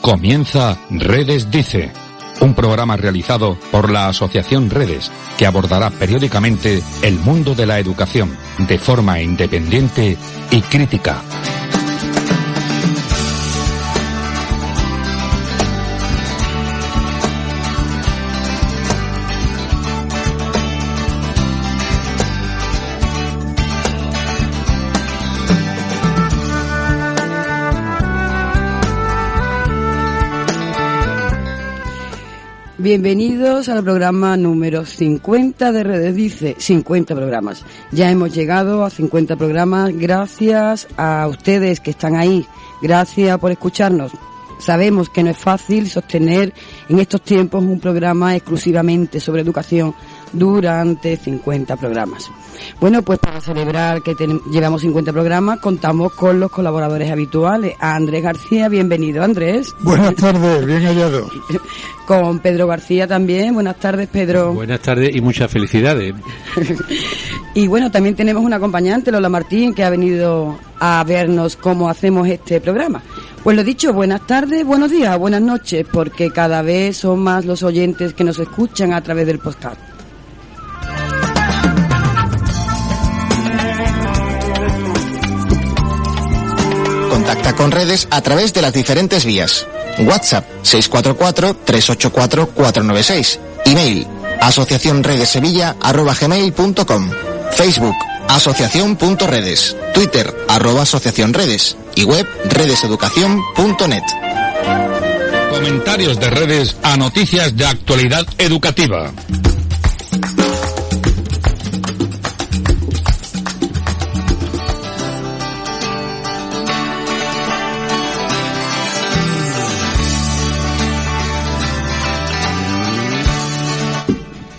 Comienza Redes Dice, un programa realizado por la Asociación Redes, que abordará periódicamente el mundo de la educación de forma independiente y crítica. Bienvenidos al programa número 50 de Redes Dice, 50 programas. Ya hemos llegado a 50 programas gracias a ustedes que están ahí. Gracias por escucharnos. Sabemos que no es fácil sostener en estos tiempos un programa exclusivamente sobre educación durante 50 programas. Bueno, pues para celebrar que llevamos 50 programas, contamos con los colaboradores habituales. A Andrés García, bienvenido, Andrés. Buenas tardes, bien hallado. Con Pedro García también. Buenas tardes, Pedro. Buenas tardes y muchas felicidades. Y bueno, también tenemos una acompañante, Lola Martín, que ha venido a vernos cómo hacemos este programa. Pues lo dicho, buenas tardes, buenos días, buenas noches, porque cada vez son más los oyentes que nos escuchan a través del podcast. Contacta con Redes a través de las diferentes vías. WhatsApp 644-384-496. Email asociacionredesevilla@gmail.com. Facebook asociación.redes. Twitter @asociacionredes. Y web redeseducación.net. Comentarios de redes a noticias de actualidad educativa.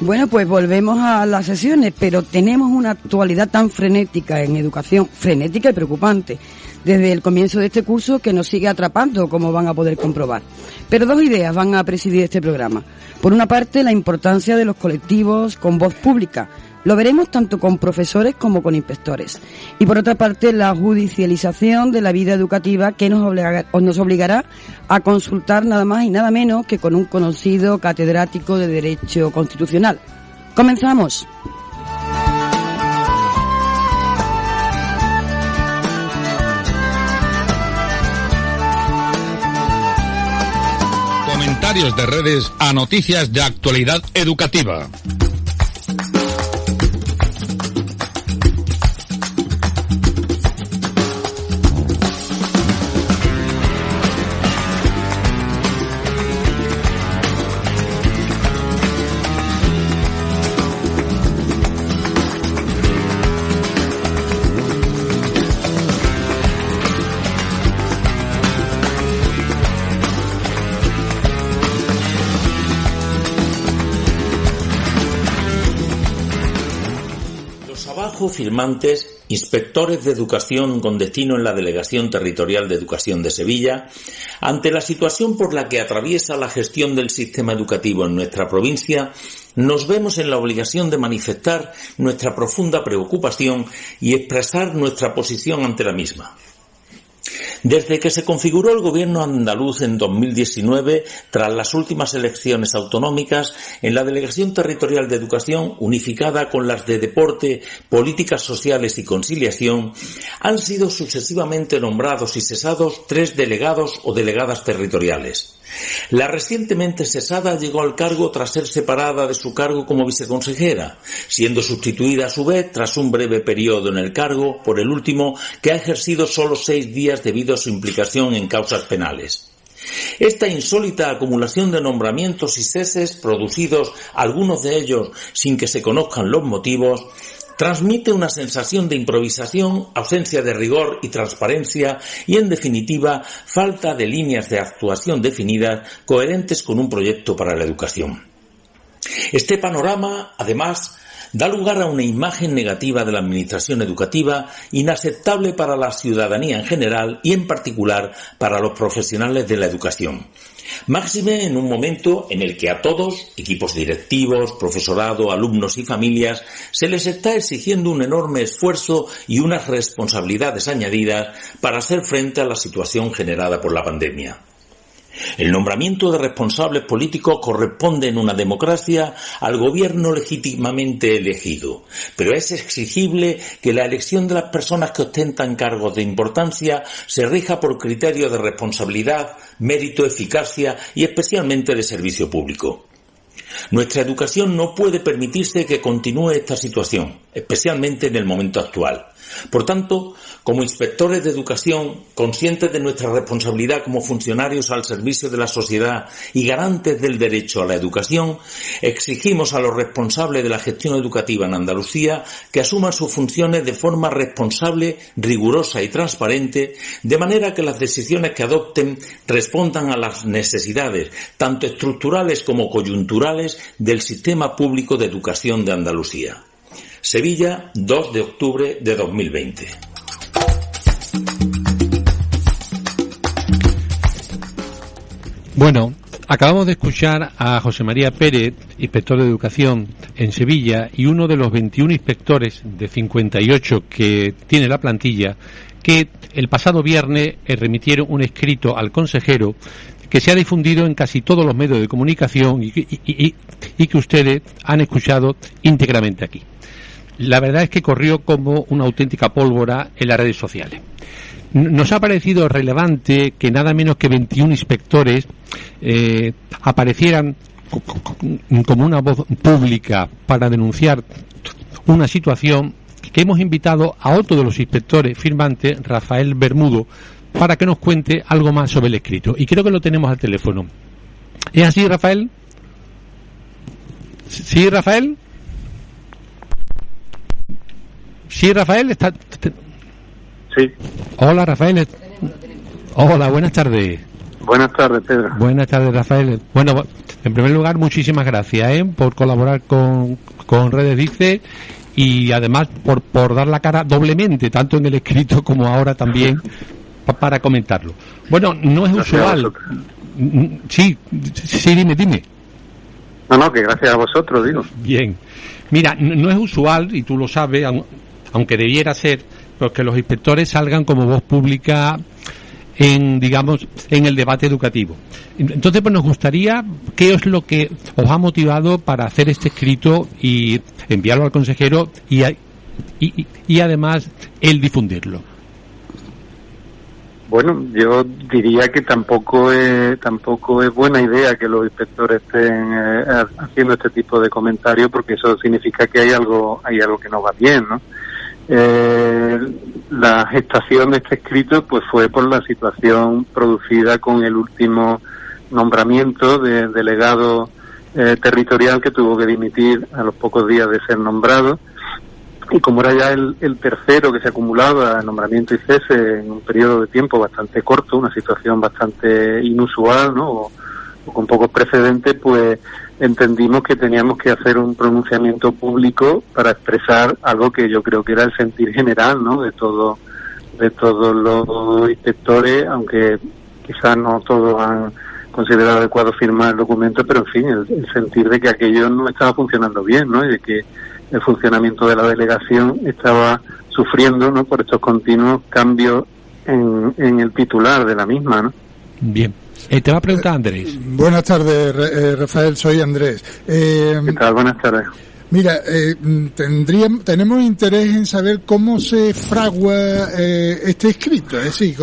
Bueno, pues volvemos a las sesiones, pero tenemos una actualidad tan frenética en educación, frenética y preocupante, desde el comienzo de este curso que nos sigue atrapando, como van a poder comprobar. Pero dos ideas van a presidir este programa. Por una parte, la importancia de los colectivos con voz pública. Lo veremos tanto con profesores como con inspectores. Y por otra parte, la judicialización de la vida educativa que nos obligará a consultar nada más y nada menos que con un conocido catedrático de Derecho Constitucional. ¡Comenzamos! Comentarios de redes a noticias de actualidad educativa. Firmantes, inspectores de educación con destino en la Delegación Territorial de Educación de Sevilla, ante la situación por la que atraviesa la gestión del sistema educativo en nuestra provincia, nos vemos en la obligación de manifestar nuestra profunda preocupación y expresar nuestra posición ante la misma. Desde que se configuró el gobierno andaluz en 2019, tras las últimas elecciones autonómicas, en la Delegación Territorial de Educación, unificada con las de Deporte, Políticas Sociales y Conciliación, han sido sucesivamente nombrados y cesados 3 delegados o delegadas territoriales. La recientemente cesada llegó al cargo tras ser separada de su cargo como viceconsejera, siendo sustituida a su vez tras un breve periodo en el cargo por el último, que ha ejercido solo 6 días debido a su implicación en causas penales. Esta insólita acumulación de nombramientos y ceses, producidos algunos de ellos sin que se conozcan los motivos, transmite una sensación de improvisación, ausencia de rigor y transparencia y, en definitiva, falta de líneas de actuación definidas coherentes con un proyecto para la educación. Este panorama, además, da lugar a una imagen negativa de la administración educativa inaceptable para la ciudadanía en general y, en particular, para los profesionales de la educación. Máxime en un momento en el que a todos, equipos directivos, profesorado, alumnos y familias, se les está exigiendo un enorme esfuerzo y unas responsabilidades añadidas para hacer frente a la situación generada por la pandemia. El nombramiento de responsables políticos corresponde en una democracia al gobierno legítimamente elegido, pero es exigible que la elección de las personas que ostentan cargos de importancia se rija por criterios de responsabilidad, mérito, eficacia y especialmente de servicio público. Nuestra educación no puede permitirse que continúe esta situación, especialmente en el momento actual. Por tanto, como inspectores de educación, conscientes de nuestra responsabilidad como funcionarios al servicio de la sociedad y garantes del derecho a la educación, exigimos a los responsables de la gestión educativa en Andalucía que asuman sus funciones de forma responsable, rigurosa y transparente, de manera que las decisiones que adopten respondan a las necesidades, tanto estructurales como coyunturales, del sistema público de educación de Andalucía. Sevilla, 2 de octubre de 2020. Bueno, acabamos de escuchar a José María Pérez, inspector de educación en Sevilla, y uno de los 21 inspectores de 58 que tiene la plantilla, que el pasado viernes remitieron un escrito al consejero que se ha difundido en casi todos los medios de comunicación y que ustedes han escuchado íntegramente aquí. La verdad es que corrió como una auténtica pólvora en las redes sociales. Nos ha parecido relevante que nada menos que 21 inspectores aparecieran como una voz pública para denunciar una situación, que hemos invitado a otro de los inspectores firmantes, Rafael Bermudo, para que nos cuente algo más sobre el escrito. Y creo que lo tenemos al teléfono. ¿Es así, Rafael? ¿Sí, Rafael? Sí, Rafael, está... Sí. Hola, Rafael. Hola, buenas tardes. Buenas tardes, Pedro. Buenas tardes, Rafael. Bueno, en primer lugar, muchísimas gracias por colaborar con Redes Dice, y además por dar la cara doblemente, tanto en el escrito como ahora también, para comentarlo. Bueno, no es usual. Sí, dime. No, que gracias a vosotros, digo. Bien. Mira, no es usual, y tú lo sabes, aunque debiera ser, pues que los inspectores salgan como voz pública en el debate educativo. Entonces, pues nos gustaría, ¿qué es lo que os ha motivado para hacer este escrito y enviarlo al consejero y además el difundirlo? Bueno, yo diría que tampoco es buena idea que los inspectores estén haciendo este tipo de comentarios, porque eso significa que hay algo que no va bien, ¿no? La gestación de este escrito pues fue por la situación producida con el último nombramiento de delegado territorial, que tuvo que dimitir a los pocos días de ser nombrado. Y como era ya el tercero que se acumulaba, nombramiento y cese en un periodo de tiempo bastante corto, una situación bastante inusual, ¿no? O con pocos precedentes, pues entendimos que teníamos que hacer un pronunciamiento público para expresar algo que yo creo que era el sentir general, ¿no? De todos los inspectores, aunque quizás no todos han considerado adecuado firmar el documento, pero en fin, el sentir de que aquello no estaba funcionando bien, ¿no? Y de que el funcionamiento de la delegación estaba sufriendo, ¿no? Por estos continuos cambios en el titular de la misma, ¿no? Bien. Te va a preguntar Andrés. Buenas tardes, Rafael, soy Andrés. ¿Qué tal? Buenas tardes. Mira, tenemos interés en saber cómo se fragua este escrito, es decir,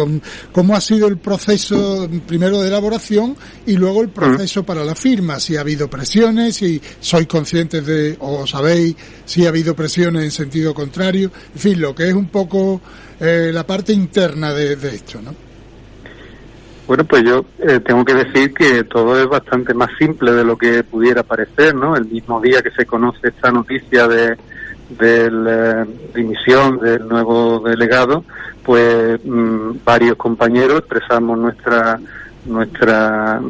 cómo ha sido el proceso primero de elaboración y luego el proceso para la firma, si ha habido presiones, si sois conscientes o sabéis si ha habido presiones en sentido contrario, en fin, lo que es un poco la parte interna de esto, ¿no? Bueno, pues yo tengo que decir que todo es bastante más simple de lo que pudiera parecer, ¿no? El mismo día que se conoce esta noticia de la dimisión del nuevo delegado, pues varios compañeros expresamos nuestra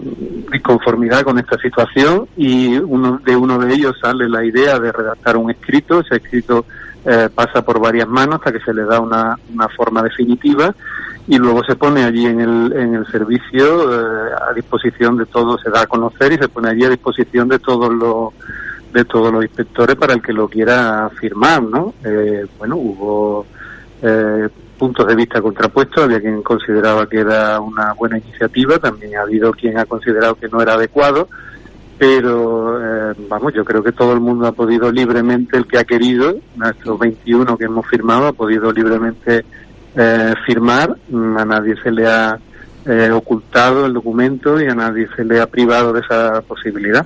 disconformidad con esta situación, y uno de ellos sale la idea de redactar un escrito. Ese escrito pasa por varias manos hasta que se le da una forma definitiva, y luego se pone allí en el servicio a disposición de todos, se da a conocer y se pone allí a disposición de todos los inspectores para el que lo quiera firmar, ¿no? Bueno, hubo puntos de vista contrapuestos. Había quien consideraba que era una buena iniciativa, también ha habido quien ha considerado que no era adecuado, pero yo creo que todo el mundo ha podido libremente, el que ha querido, nuestros 21 que hemos firmado, ha podido libremente firmar. A nadie se le ha ocultado el documento y a nadie se le ha privado de esa posibilidad.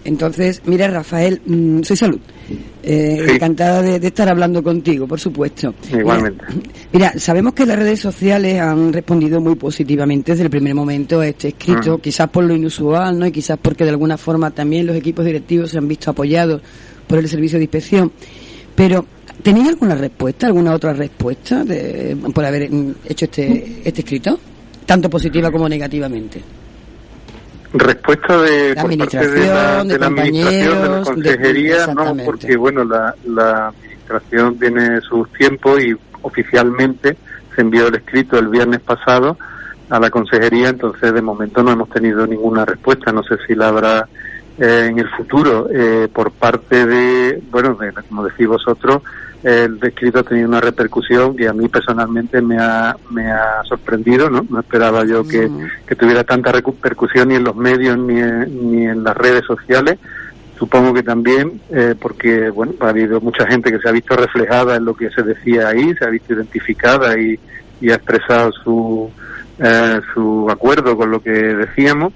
Entonces, mira, Rafael, soy Salud. Sí. Encantada de estar hablando contigo, por supuesto. Igualmente. Mira, sabemos que las redes sociales han respondido muy positivamente desde el primer momento a este escrito, quizás por lo inusual, ¿no? Y quizás porque de alguna forma también los equipos directivos se han visto apoyados por el servicio de inspección. Pero, ¿tenéis alguna respuesta, alguna otra respuesta por haber hecho este escrito? Tanto positiva como negativamente. Respuesta de la por parte de la administración, de la consejería, no, porque la administración tiene sus tiempos y oficialmente se envió el escrito el viernes pasado a la consejería, entonces de momento no hemos tenido ninguna respuesta. No sé si la habrá en el futuro. Por parte de como decís vosotros, el escrito ha tenido una repercusión que a mí personalmente me ha sorprendido, ¿no? Esperaba yo que tuviera tanta repercusión ni en los medios ni en las redes sociales. Supongo que también porque ha habido mucha gente que se ha visto reflejada en lo que se decía ahí, se ha visto identificada y ha expresado su acuerdo con lo que decíamos.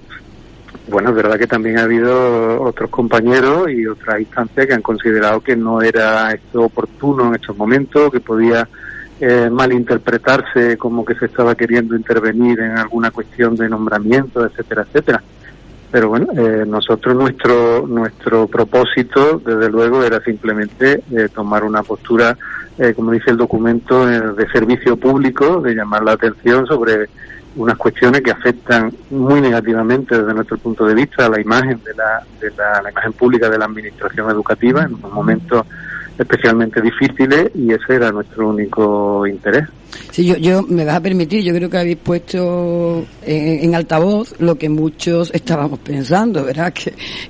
Es verdad que también ha habido otros compañeros y otras instancias que han considerado que no era esto oportuno en estos momentos, que podía malinterpretarse como que se estaba queriendo intervenir en alguna cuestión de nombramiento, etcétera, etcétera. Pero nosotros nuestro propósito, desde luego, era simplemente tomar una postura, como dice el documento, de servicio público, de llamar la atención sobre unas cuestiones que afectan muy negativamente desde nuestro punto de vista a la imagen de la imagen pública de la administración educativa en unos momentos especialmente difíciles, y ese era nuestro único interés. Sí, yo me vas a permitir, yo creo que habéis puesto en altavoz lo que muchos estábamos pensando, ¿verdad?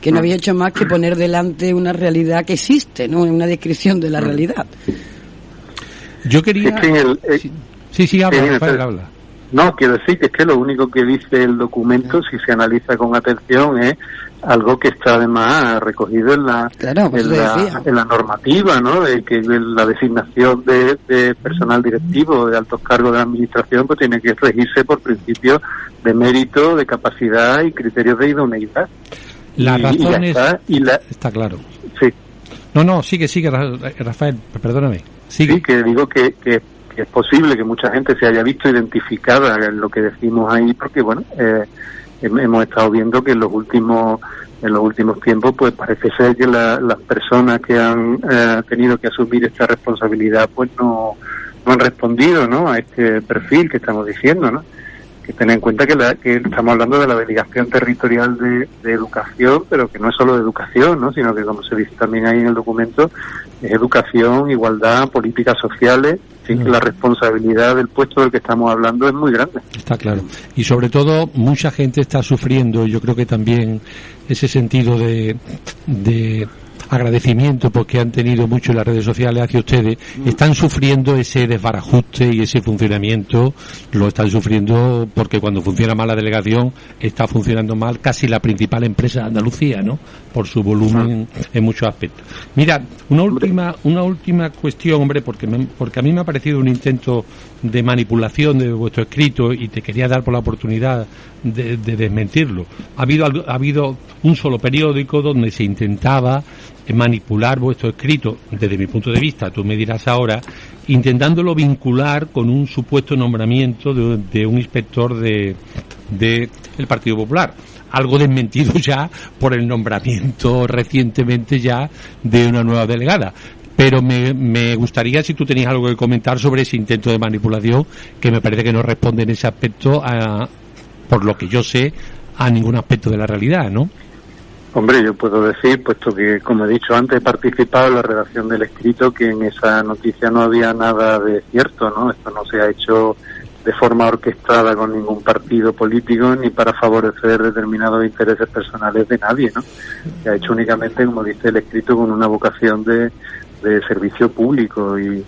Que no había hecho más que poner delante una realidad que existe, ¿no? Una descripción de la realidad. Yo quería... Sí, habla. No, quiero decir que es que lo único que dice el documento, si se analiza con atención, es algo que está además recogido en la normativa, ¿no? De que la designación de personal directivo de altos cargos de la administración pues tiene que regirse por principios de mérito, de capacidad y criterios de idoneidad. La razón está claro. Sí. No, sigue, Rafael, perdóname. Sigue. Sí, que digo que es posible que mucha gente se haya visto identificada en lo que decimos ahí, porque hemos estado viendo que en los últimos tiempos pues parece ser que las personas que han tenido que asumir esta responsabilidad pues no han respondido, ¿no?, a este perfil que estamos diciendo, ¿no? Que tener en cuenta que estamos hablando de la Delegación Territorial de Educación, pero que no es solo de educación, ¿no?, sino que, como se dice también ahí en el documento, es educación, igualdad, políticas sociales. Sí, la responsabilidad del puesto del que estamos hablando es muy grande. Está claro. Y sobre todo, mucha gente está sufriendo, yo creo que también ese sentido de agradecimiento porque han tenido mucho en las redes sociales hacia ustedes, están sufriendo ese desbarajuste y ese funcionamiento, lo están sufriendo porque cuando funciona mal la delegación está funcionando mal casi la principal empresa de Andalucía, ¿no?, por su volumen en muchos aspectos. Mira, una última cuestión, hombre, porque a mí me ha parecido un intento de manipulación de vuestro escrito y te quería dar por la oportunidad de desmentirlo. Ha habido un solo periódico donde se intentaba manipular vuestro escrito, desde mi punto de vista, tú me dirás ahora, intentándolo vincular con un supuesto nombramiento de un inspector de el Partido Popular, algo desmentido ya por el nombramiento recientemente ya de una nueva delegada. Pero me gustaría si tú tenías algo que comentar sobre ese intento de manipulación, que me parece que no responde en ese aspecto, por lo que yo sé, a ningún aspecto de la realidad, ¿no? Hombre, yo puedo decir, puesto que, como he dicho antes, he participado en la redacción del escrito, que en esa noticia no había nada de cierto, ¿no? Esto no se ha hecho de forma orquestada con ningún partido político ni para favorecer determinados intereses personales de nadie, ¿no? Se ha hecho únicamente, como dice el escrito, con una vocación de servicio público y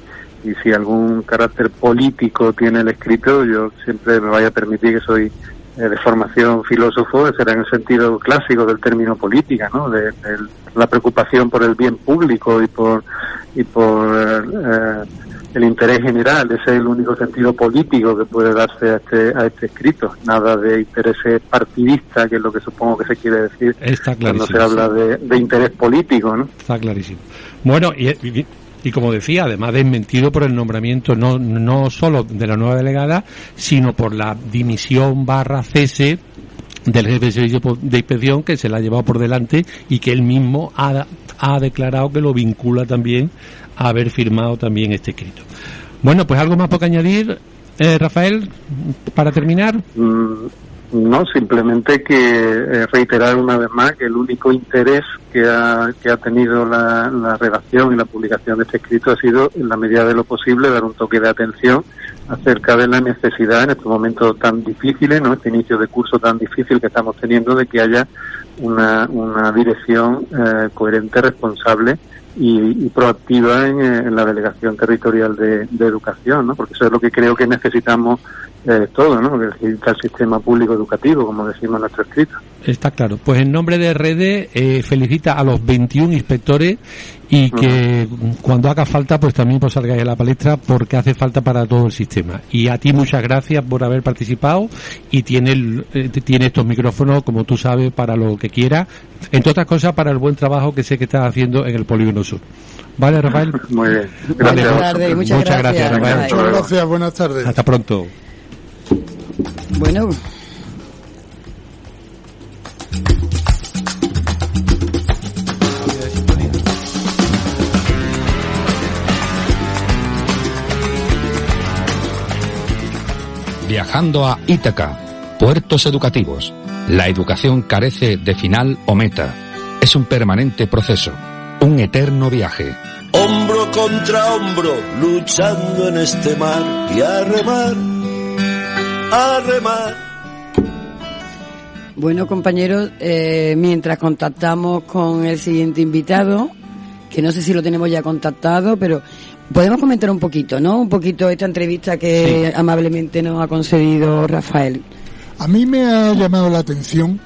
Y si algún carácter político tiene el escrito, yo siempre me vaya a permitir, que soy de formación filósofo, será en el sentido clásico del término política, ¿no? De la preocupación por el bien público y por el interés general. Ese es el único sentido político que puede darse a este escrito. Nada de intereses partidistas, que es lo que supongo que se quiere decir cuando se habla de interés político, ¿no? Está clarísimo. Bueno, y como decía, además desmentido por el nombramiento no solo de la nueva delegada, sino por la dimisión / cese del jefe de servicio de inspección, que se la ha llevado por delante y que él mismo ha declarado que lo vincula también a haber firmado también este escrito. Bueno, pues algo más por añadir, Rafael, para terminar. No, simplemente que reiterar una vez más que el único interés que ha tenido la redacción y la publicación de este escrito ha sido, en la medida de lo posible, dar un toque de atención acerca de la necesidad en estos momentos tan difíciles, ¿no? Este inicio de curso tan difícil que estamos teniendo, de que haya una dirección coherente, responsable y proactiva en la Delegación Territorial de Educación, ¿no? Porque eso es lo que creo que necesitamos todo, ¿no? El sistema público educativo, como decimos en nuestro escrito. Está claro. Pues en nombre de Redes, felicita a los 21 inspectores y que cuando haga falta, pues también salgáis a la palestra, porque hace falta para todo el sistema. Y a ti muchas gracias por haber participado y tiene estos micrófonos, como tú sabes, para lo que quieras, entre otras cosas para el buen trabajo que sé que estás haciendo en el Polígono Sur. ¿Vale, Rafael? Muy bien. Gracias. Buenas tardes, muchas gracias, Rafael. Muchas gracias, buenas tardes. Hasta pronto. Bueno. Viajando a Ítaca, puertos educativos. La educación carece de final o meta. Es un permanente proceso, un eterno viaje. Hombro contra hombro, luchando en este mar, y a remar, a remar. Bueno, compañeros, mientras contactamos con el siguiente invitado, que no sé si lo tenemos ya contactado, pero podemos comentar un poquito, ¿no? Un poquito esta entrevista que amablemente nos ha concedido Rafael. A mí me ha llamado la atención,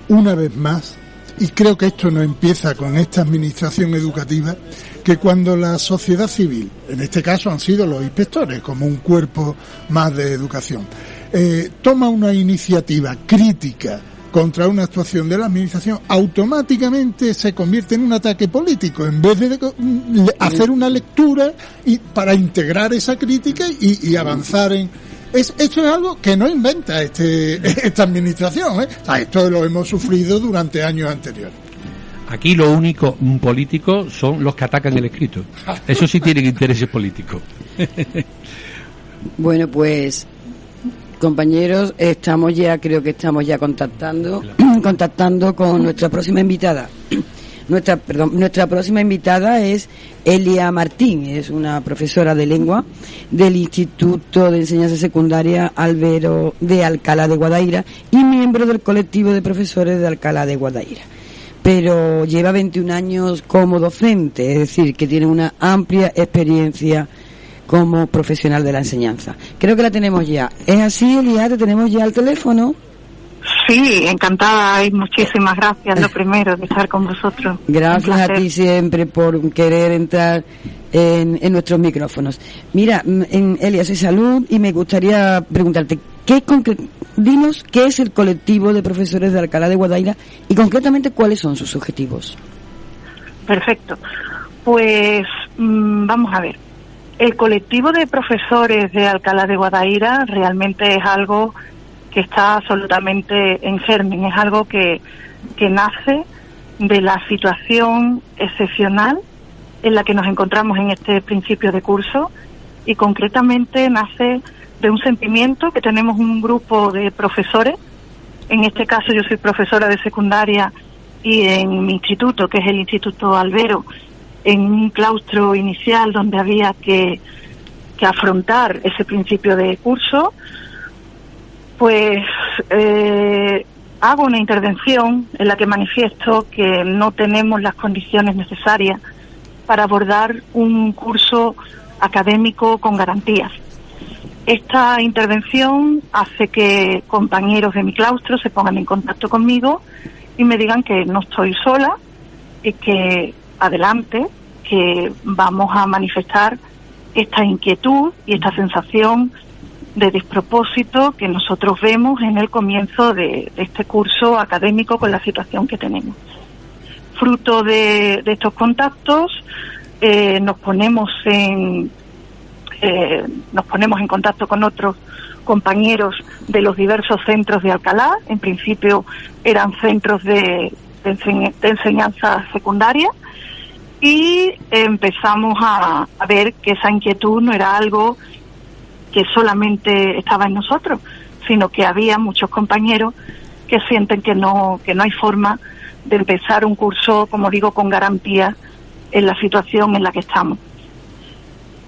una vez más, y creo que esto no empieza con esta administración educativa, que cuando la sociedad civil, en este caso han sido los inspectores, como un cuerpo más de educación, toma una iniciativa crítica contra una actuación de la administración, automáticamente se convierte en un ataque político, en vez de hacer una lectura y para integrar esa crítica y avanzar en... Esto es algo que no inventa esta administración, ¿eh? O sea, esto lo hemos sufrido durante años anteriores. Aquí lo único político son los que atacan el escrito. Eso sí tienen intereses políticos. Bueno, pues compañeros, creo que estamos ya contactando con nuestra próxima invitada. Nuestra próxima invitada es Elia Martín, es una profesora de lengua del Instituto de Enseñanza Secundaria Albero de Alcalá de Guadaira y miembro del colectivo de profesores de Alcalá de Guadaira. Pero lleva 21 años como docente, es decir, que tiene una amplia experiencia como profesional de la enseñanza. Creo que la tenemos ya. ¿Es así, Elia? ¿Te tenemos ya al teléfono? Sí, encantada y muchísimas gracias, lo primero, de estar con vosotros. Gracias a ti siempre por querer entrar en nuestros micrófonos. Mira, Elia, soy Salud y me gustaría preguntarte, dinos qué es el colectivo de profesores de Alcalá de Guadaira y concretamente cuáles son sus objetivos. Perfecto. Pues vamos a ver. El colectivo de profesores de Alcalá de Guadaira realmente es algo que está absolutamente en germen, es algo que nace de la situación excepcional en la que nos encontramos en este principio de curso y concretamente nace de un sentimiento que tenemos un grupo de profesores. En este caso yo soy profesora de secundaria y en mi instituto, que es el Instituto Albero, en un claustro inicial donde había que afrontar ese principio de curso, pues hago una intervención en la que manifiesto que no tenemos las condiciones necesarias para abordar un curso académico con garantías. Esta intervención hace que compañeros de mi claustro se pongan en contacto conmigo y me digan que no estoy sola y que adelante, que vamos a manifestar esta inquietud y esta sensación de despropósito que nosotros vemos en el comienzo de este curso académico con la situación que tenemos. Fruto de estos contactos, nos ponemos en contacto con otros compañeros de los diversos centros de Alcalá. En principio eran centros de enseñanza secundaria, y empezamos a ver que esa inquietud no era algo que solamente estaba en nosotros, sino que había muchos compañeros que sienten que no hay forma de empezar un curso, como digo, con garantía en la situación en la que estamos.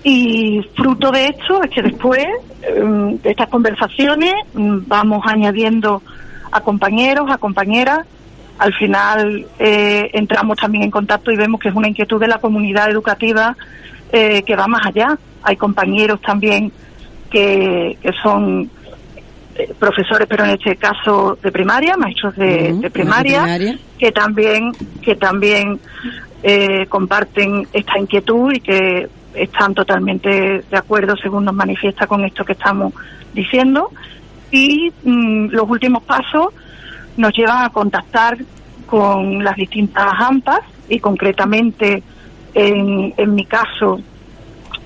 Y fruto de esto es que después de estas conversaciones vamos añadiendo a compañeros, a compañeras. Al final entramos también en contacto y vemos que es una inquietud de la comunidad educativa que va más allá. Hay compañeros también que son profesores, pero en este caso de primaria, maestros de primaria, que también comparten esta inquietud y que están totalmente de acuerdo, según nos manifiesta, con esto que estamos diciendo. Y los últimos pasos nos llevan a contactar con las distintas AMPAs, y concretamente en mi caso,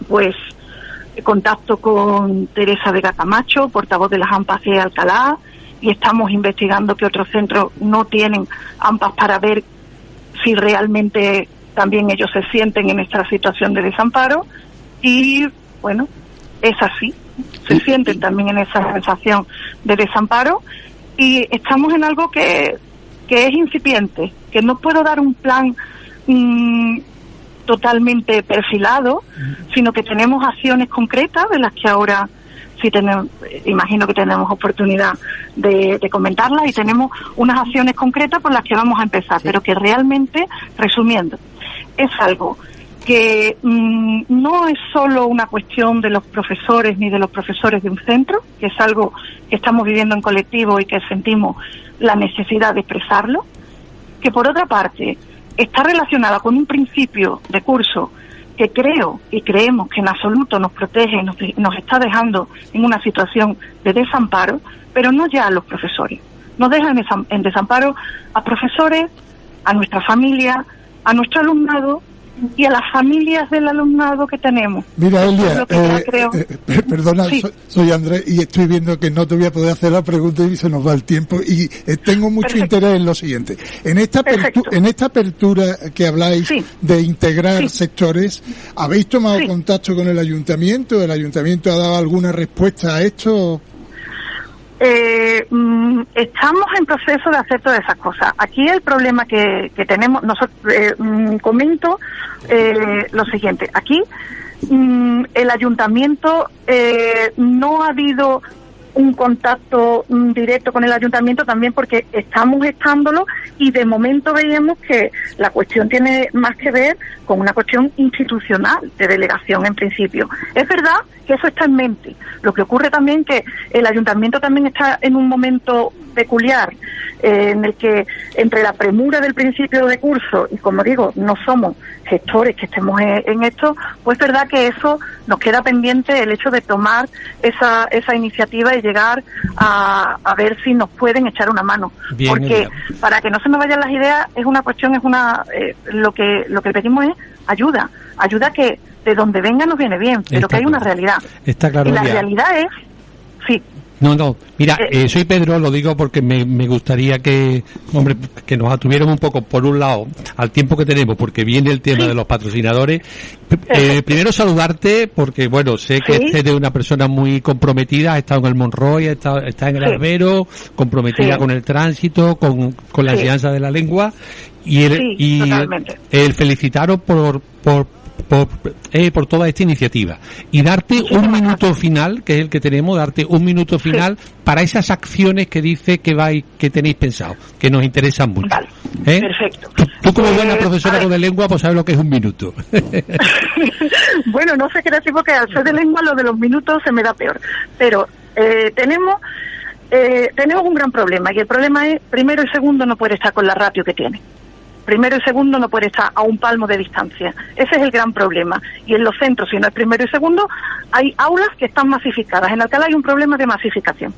pues contacto con Teresa Vega Camacho, portavoz de las AMPAs de Alcalá, y estamos investigando que otros centros no tienen AMPAs para ver si realmente también ellos se sienten en esta situación de desamparo. Y bueno, es así, se sienten también en esa sensación de desamparo, y estamos en algo que es incipiente, que no puedo dar un plan totalmente perfilado, sino que tenemos acciones concretas de las que ahora sí tenemos, imagino que tenemos oportunidad de comentarlas, y tenemos unas acciones concretas por las que vamos a empezar, pero que realmente, resumiendo, es algo que no es solo una cuestión de los profesores ni de los profesores de un centro, que es algo que estamos viviendo en colectivo y que sentimos la necesidad de expresarlo, que por otra parte está relacionada con un principio de curso que creo y creemos que en absoluto nos protege y nos está dejando en una situación de desamparo, pero no ya a los profesores. Nos dejan en desamparo a profesores, a nuestra familia, a nuestro alumnado y a las familias del alumnado que tenemos. Mira, Elia, perdona, sí. Soy Andrés y estoy viendo que no te voy a poder hacer la pregunta y se nos va el tiempo, y tengo mucho interés en lo siguiente. En esta apertura que habláis de integrar sectores, ¿habéis tomado contacto con el ayuntamiento? ¿El ayuntamiento ha dado alguna respuesta a esto? Estamos en proceso de hacer todas esas cosas. Aquí el problema que tenemos, nosotros comento lo siguiente. Aquí el ayuntamiento no ha habido un contacto directo con el ayuntamiento, también porque estamos gestándolo, y de momento veíamos que la cuestión tiene más que ver con una cuestión institucional de delegación en principio. Es verdad que eso está en mente. Lo que ocurre también que el ayuntamiento también está en un momento peculiar, en el que entre la premura del principio de curso y, como digo, no somos gestores que estemos en esto, pues es verdad que eso nos queda pendiente, el hecho de tomar esa iniciativa y llegar a ver si nos pueden echar una mano. Bien, porque para que no se nos vayan las ideas, lo que pedimos es ayuda que de donde venga nos viene bien, pero que hay una realidad. Está claro. Y la realidad es, sí. No, mira, soy Pedro, lo digo porque me gustaría que nos atuviéramos un poco, por un lado, al tiempo que tenemos, porque viene el tema de los patrocinadores. Primero saludarte, porque bueno, sé que eres una persona muy comprometida, has estado en el Monroy, está en el Albero, comprometida con el tránsito, con la enseñanza de la lengua, y el felicitaros por por toda esta iniciativa. Y darte un minuto final, que es el que tenemos, darte un minuto final para esas acciones que dice que tenéis pensado, que nos interesan mucho. Vale, perfecto. Tú como buena profesora de lengua, pues sabes lo que es un minuto. Bueno, no sé qué decir porque al ser de lengua lo de los minutos se me da peor. Pero tenemos un gran problema, y el problema es, primero y segundo no puede estar con la ratio que tiene. Primero y segundo no puede estar a un palmo de distancia. Ese es el gran problema. Y en los centros, si no es primero y segundo, hay aulas que están masificadas. En Alcalá hay un problema de masificación.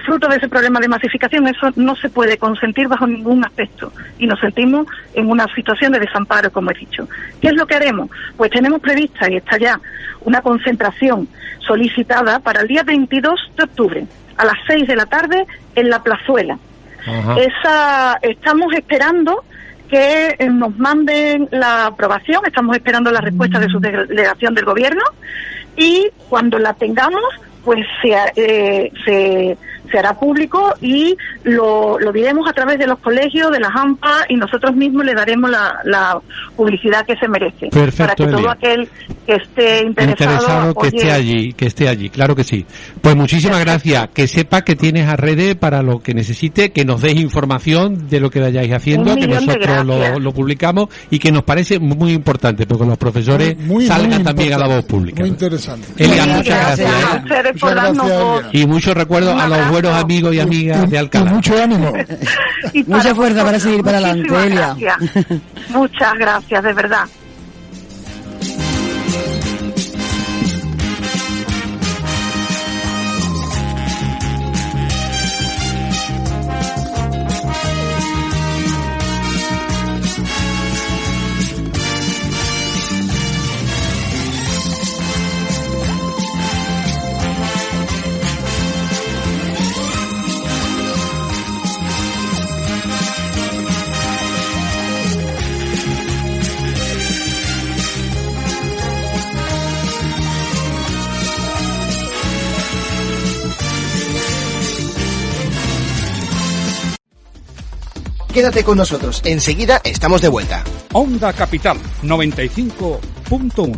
Fruto de ese problema de masificación, eso no se puede consentir bajo ningún aspecto. Y nos sentimos en una situación de desamparo, como he dicho. ¿Qué es lo que haremos? Pues tenemos prevista, y está ya, una concentración solicitada para el día 22 de octubre, a las 6 de la tarde, en la Plazuela. Estamos esperando que nos manden la aprobación, estamos esperando la respuesta de su delegación del gobierno, y cuando la tengamos, pues se hará público y lo diremos a través de los colegios, de las AMPA, y nosotros mismos le daremos la publicidad que se merece. Perfecto, para que todo aquel que esté interesado que esté allí, claro que sí. Pues muchísimas gracias, que sepa que tienes a Redes para lo que necesite, que nos deis información de lo que vayáis haciendo, que nosotros lo publicamos, y que nos parece muy importante, porque los profesores salgan también a la voz pública. Muy interesante. Elia, muchas gracias. Y muchos recuerdos a los buenos amigos y amigas de Alcalá. Y mucho ánimo. Y mucha fuerza para seguir para adelante, Elia. Muchas gracias, de verdad. Quédate con nosotros, enseguida estamos de vuelta. Onda Capital 95.1.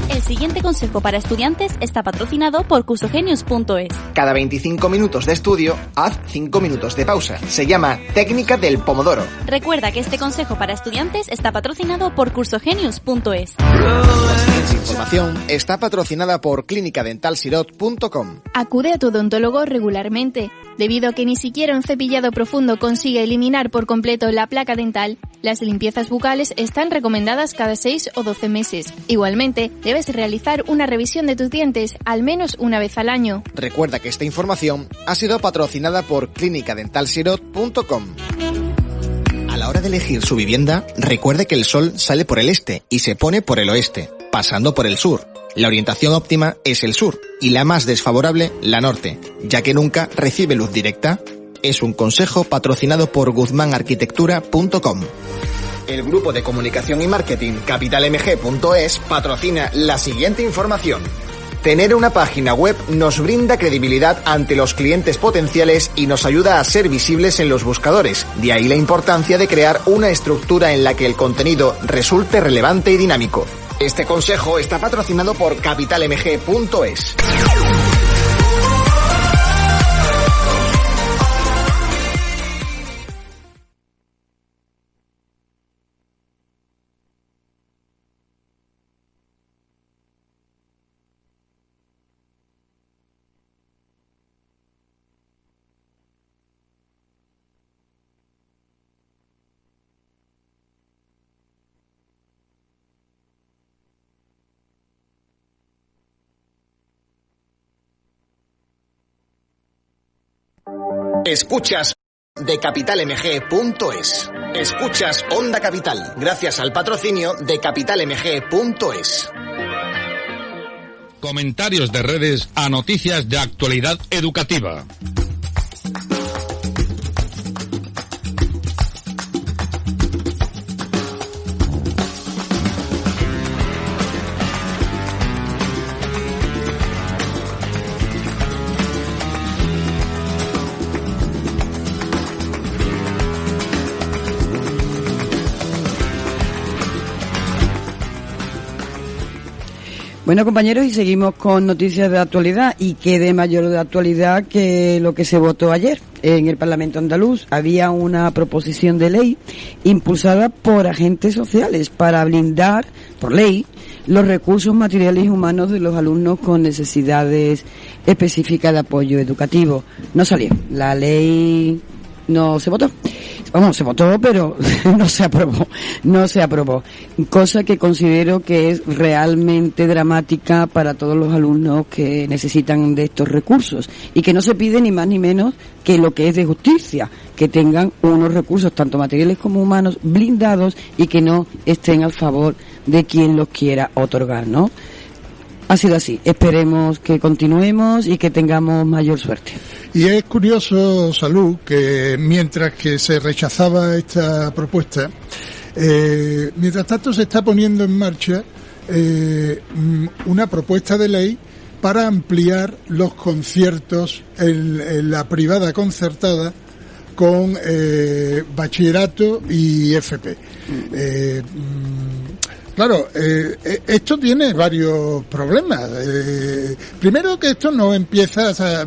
El siguiente consejo para estudiantes está patrocinado por Cursogenius.es. Cada 25 minutos de estudio, haz 5 minutos de pausa. Se llama técnica del pomodoro. Recuerda que este consejo para estudiantes está patrocinado por Cursogenius.es. La siguiente información está patrocinada por clinicadentalsirot.com. Acude a tu odontólogo regularmente. Debido a que ni siquiera un cepillado profundo consigue eliminar por completo la placa dental, las limpiezas bucales están recomendadas cada 6 o 12 meses. Igualmente, debes realizar una revisión de tus dientes al menos una vez al año. Recuerda que esta información ha sido patrocinada por clinicadentalsirot.com. A la hora de elegir su vivienda, recuerde que el sol sale por el este y se pone por el oeste, pasando por el sur. La orientación óptima es el sur y la más desfavorable la norte, ya que nunca recibe luz directa. Es un consejo patrocinado por guzmanarquitectura.com. El grupo de comunicación y marketing capitalmg.es patrocina la siguiente información. Tener una página web nos brinda credibilidad ante los clientes potenciales y nos ayuda a ser visibles en los buscadores. De ahí la importancia de crear una estructura en la que el contenido resulte relevante y dinámico. Este consejo está patrocinado por capitalmg.es. Escuchas de capitalmg.es. Escuchas Onda Capital, gracias al patrocinio de capitalmg.es. Comentarios de Redes a noticias de actualidad educativa. Bueno, compañeros, y seguimos con noticias de actualidad, y qué de mayor de actualidad que lo que se votó ayer en el Parlamento andaluz. Había una proposición de ley impulsada por agentes sociales para blindar, por ley, los recursos materiales y humanos de los alumnos con necesidades específicas de apoyo educativo. No salió. La ley no se votó. Vamos, se votó, pero no se aprobó. Cosa que considero que es realmente dramática para todos los alumnos que necesitan de estos recursos, y que no se pide ni más ni menos que lo que es de justicia, que tengan unos recursos tanto materiales como humanos blindados y que no estén al favor de quien los quiera otorgar, ¿no? Ha sido así. Esperemos que continuemos y que tengamos mayor suerte. Y es curioso, Salud, que mientras que se rechazaba esta propuesta, mientras tanto se está poniendo en marcha una propuesta de ley para ampliar los conciertos en la privada concertada con bachillerato y FP. Claro, esto tiene varios problemas. Primero, que esto no empieza, o sea,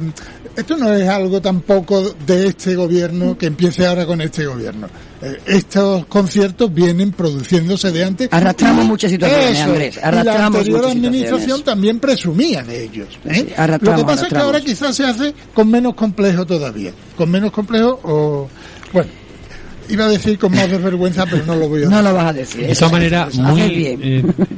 esto no es algo tampoco de este gobierno que empiece ahora con este gobierno. Estos conciertos vienen produciéndose de antes. Arrastramos muchas situaciones, Andrés. Y la anterior administración también presumía de ellos. Sí, lo que pasa es que ahora quizás se hace con menos complejo todavía. Con menos complejo o... Bueno, iba a decir con más desvergüenza, pero no lo voy a decir. No lo vas a decir. De todas maneras,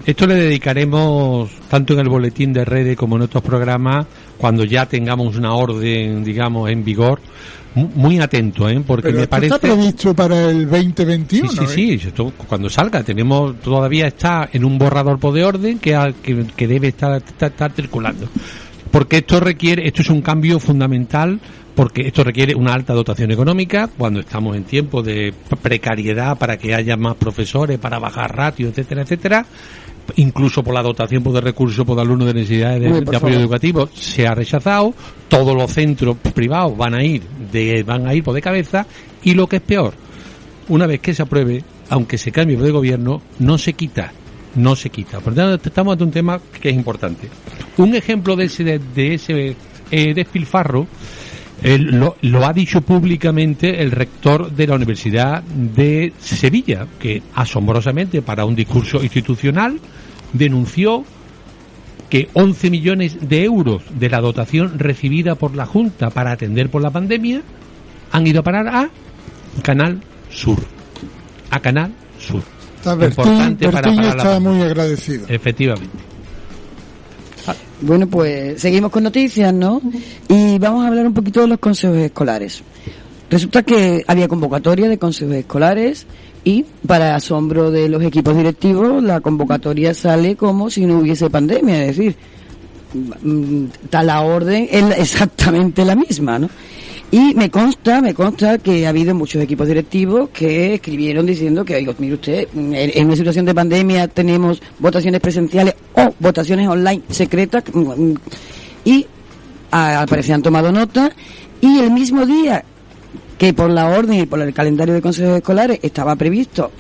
esto le dedicaremos, tanto en el boletín de redes como en otros programas, cuando ya tengamos una orden, digamos, en vigor, muy atento, porque pero me parece... ¿Está previsto para el 2021? Sí, esto, cuando salga, todavía está en un borrador de orden que debe estar circulando. Porque esto es un cambio fundamental, porque esto requiere una alta dotación económica cuando estamos en tiempos de precariedad, para que haya más profesores, para bajar ratios, etcétera, etcétera. Incluso por la dotación de recursos por alumnos de necesidades de apoyo educativo se ha rechazado. Todos los centros privados van a ir por de cabeza, y lo que es peor, una vez que se apruebe, aunque se cambie de gobierno, no se quita. Por lo tanto, estamos ante un tema que es importante. Un ejemplo de ese despilfarro lo ha dicho públicamente el rector de la Universidad de Sevilla, que asombrosamente, para un discurso institucional, denunció que 11 millones de euros de la dotación recibida por la Junta para atender por la pandemia han ido a parar a Canal Sur. Importante para parar está muy agradecido. Efectivamente. Bueno, pues seguimos con noticias, ¿no? Y vamos a hablar un poquito de los consejos escolares. Resulta que había convocatoria de consejos escolares y, para asombro de los equipos directivos, la convocatoria sale como si no hubiese pandemia, es decir, la orden es exactamente la misma, ¿no? Y me consta que ha habido muchos equipos directivos que escribieron diciendo que, oiga, mire usted, en una situación de pandemia tenemos votaciones presenciales o votaciones online secretas, y al parecer han tomado nota, y el mismo día que por la orden y por el calendario de consejos escolares estaba previsto